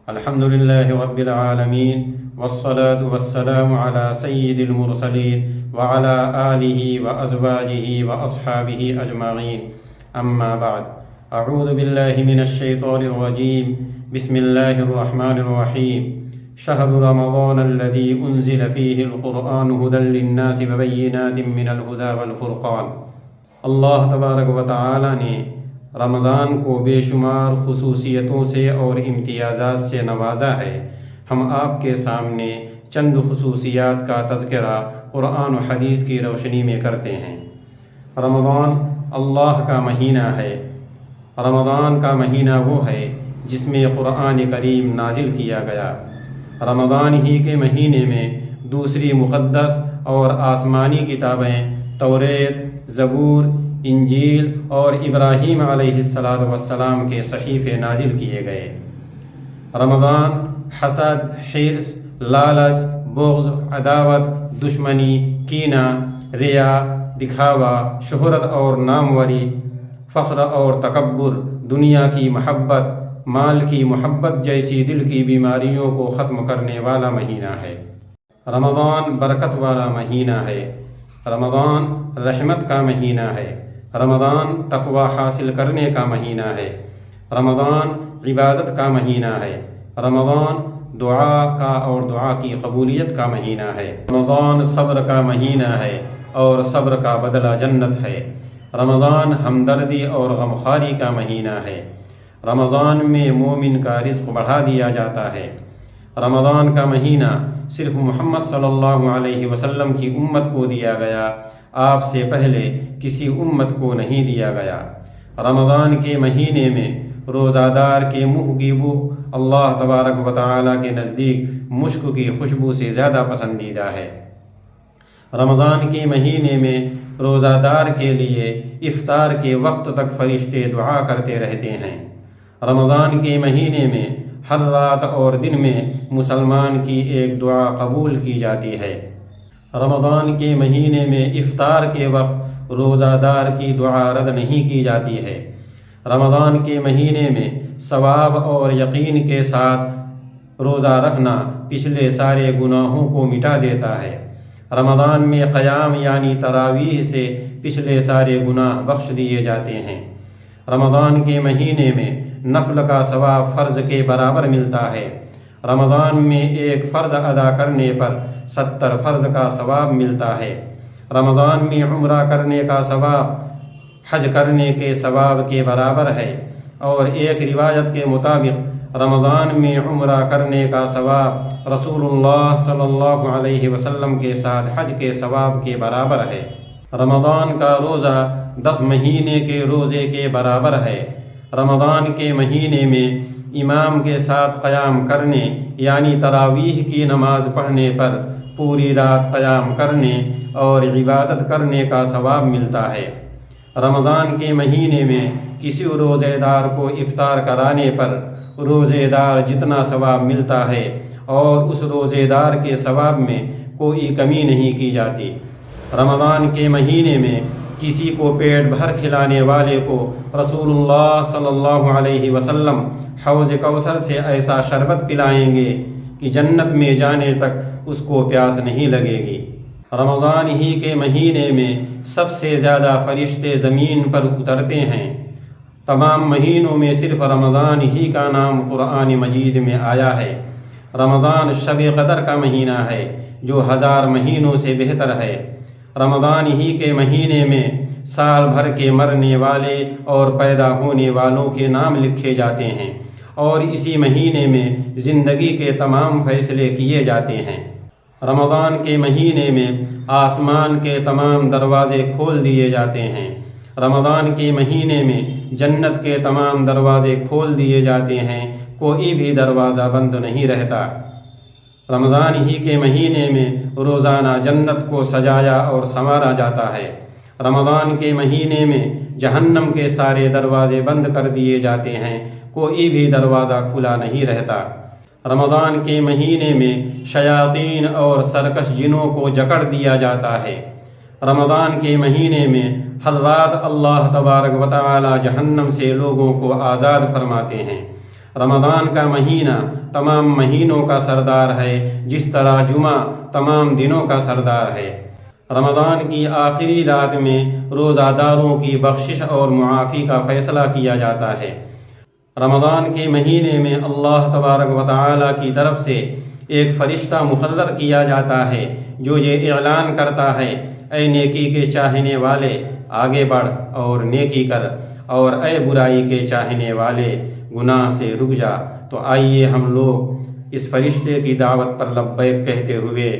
الحمد لله رب العالمين والصلاة والسلام على سيد المرسلين وعلى آله وأزواجه وأصحابه أجمعين. أما بعد، أعوذ بالله من الشيطان الرجيم. بسم الله الرحمن الرحيم. شهر رمضان الذي أنزل فيه القرآن هدى للناس وبينات من الهدى والفرقان. اللہ تبارک و تعالی نے رمضان کو بے شمار خصوصیتوں سے اور امتیازات سے نوازا ہے۔ ہم آپ کے سامنے چند خصوصیات کا تذکرہ قرآن و حدیث کی روشنی میں کرتے ہیں۔ رمضان اللہ کا مہینہ ہے۔ رمضان کا مہینہ وہ ہے جس میں قرآن کریم نازل کیا گیا۔ رمضان ہی کے مہینے میں دوسری مقدس اور آسمانی کتابیں توریت، زبور، انجیل اور ابراہیم علیہ السلام کے صحیفے نازل کیے گئے۔ رمضان حسد، حرص، لالچ، بغض، عداوت، دشمنی، کینہ، ریا، دکھاوا، شہرت اور ناموری، فخر اور تکبر، دنیا کی محبت، مال کی محبت جیسی دل کی بیماریوں کو ختم کرنے والا مہینہ ہے۔ رمضان برکت والا مہینہ ہے۔ رمضان رحمت کا مہینہ ہے۔ رمضان تقوی حاصل کرنے کا مہینہ ہے۔ رمضان عبادت کا مہینہ ہے۔ رمضان دعا کا اور دعا کی قبولیت کا مہینہ ہے۔ رمضان صبر کا مہینہ ہے اور صبر کا بدلہ جنت ہے۔ رمضان ہمدردی اور غمخواری کا مہینہ ہے۔ رمضان میں مومن کا رزق بڑھا دیا جاتا ہے۔ رمضان کا مہینہ صرف محمد صلی اللہ علیہ وسلم کی امت کو دیا گیا، آپ سے پہلے کسی امت کو نہیں دیا گیا۔ رمضان کے مہینے میں روزہ دار کے منہ کی بو اللہ تبارک و تعالیٰ کے نزدیک مشک کی خوشبو سے زیادہ پسندیدہ ہے۔ رمضان کے مہینے میں روزہ دار کے لیے افطار کے وقت تک فرشتے دعا کرتے رہتے ہیں۔ رمضان کے مہینے میں ہر رات اور دن میں مسلمان کی ایک دعا قبول کی جاتی ہے۔ رمضان کے مہینے میں افطار کے وقت روزہ دار کی دعا رد نہیں کی جاتی ہے۔ رمضان کے مہینے میں ثواب اور یقین کے ساتھ روزہ رکھنا پچھلے سارے گناہوں کو مٹا دیتا ہے۔ رمضان میں قیام یعنی تراویح سے پچھلے سارے گناہ بخش دیے جاتے ہیں۔ رمضان کے مہینے میں نفل کا ثواب فرض کے برابر ملتا ہے۔ رمضان میں ایک فرض ادا کرنے پر 70 فرض کا ثواب ملتا ہے۔ رمضان میں عمرہ کرنے کا ثواب حج کرنے کے ثواب کے برابر ہے، اور ایک روایت کے مطابق رمضان میں عمرہ کرنے کا ثواب رسول اللہ صلی اللہ علیہ وسلم کے ساتھ حج کے ثواب کے برابر ہے۔ رمضان کا روزہ 10 مہینے کے روزے کے برابر ہے۔ رمضان کے مہینے میں امام کے ساتھ قیام کرنے یعنی تراویح کی نماز پڑھنے پر پوری رات قیام کرنے اور عبادت کرنے کا ثواب ملتا ہے۔ رمضان کے مہینے میں کسی روزے دار کو افطار کرانے پر روزے دار جتنا ثواب ملتا ہے اور اس روزے دار کے ثواب میں کوئی کمی نہیں کی جاتی۔ رمضان کے مہینے میں کسی کو پیٹ بھر کھلانے والے کو رسول اللہ صلی اللہ علیہ وسلم حوض کوثر سے ایسا شربت پلائیں گے کہ جنت میں جانے تک اس کو پیاس نہیں لگے گی۔ رمضان ہی کے مہینے میں سب سے زیادہ فرشتے زمین پر اترتے ہیں۔ تمام مہینوں میں صرف رمضان ہی کا نام قرآن مجید میں آیا ہے۔ رمضان شب قدر کا مہینہ ہے جو 1000 مہینوں سے بہتر ہے۔ رمضان ہی کے مہینے میں سال بھر کے مرنے والے اور پیدا ہونے والوں کے نام لکھے جاتے ہیں، اور اسی مہینے میں زندگی کے تمام فیصلے کیے جاتے ہیں۔ رمضان کے مہینے میں آسمان کے تمام دروازے کھول دیے جاتے ہیں۔ رمضان کے مہینے میں جنت کے تمام دروازے کھول دیے جاتے ہیں، کوئی بھی دروازہ بند نہیں رہتا۔ رمضان ہی کے مہینے میں روزانہ جنت کو سجایا اور سنوارا جاتا ہے۔ رمضان کے مہینے میں جہنم کے سارے دروازے بند کر دیے جاتے ہیں، کوئی بھی دروازہ کھلا نہیں رہتا۔ رمضان کے مہینے میں شیاطین اور سرکش جنوں کو جکڑ دیا جاتا ہے۔ رمضان کے مہینے میں ہر رات اللہ تبارک و تعالی جہنم سے لوگوں کو آزاد فرماتے ہیں۔ رمضان کا مہینہ تمام مہینوں کا سردار ہے، جس طرح جمعہ تمام دنوں کا سردار ہے۔ رمضان کی آخری رات میں روزہ داروں کی بخشش اور معافی کا فیصلہ کیا جاتا ہے۔ رمضان کے مہینے میں اللہ تبارک و تعالی کی طرف سے ایک فرشتہ مقرر کیا جاتا ہے جو یہ اعلان کرتا ہے، اے نیکی کے چاہنے والے آگے بڑھ اور نیکی کر، اور اے برائی کے چاہنے والے گناہ سے رک جا۔ تو آئیے ہم لوگ اس فرشتے کی دعوت پر لبیک کہتے ہوئے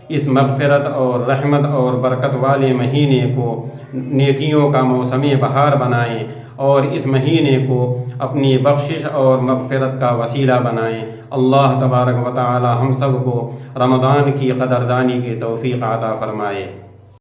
اس مغفرت اور رحمت اور برکت والے مہینے کو نیکیوں کا موسم بہار بنائیں، اور اس مہینے کو اپنی بخشش اور مغفرت کا وسیلہ بنائیں۔ اللہ تبارک و تعالی ہم سب کو رمضان کی قدردانی کی توفیق عطا فرمائے۔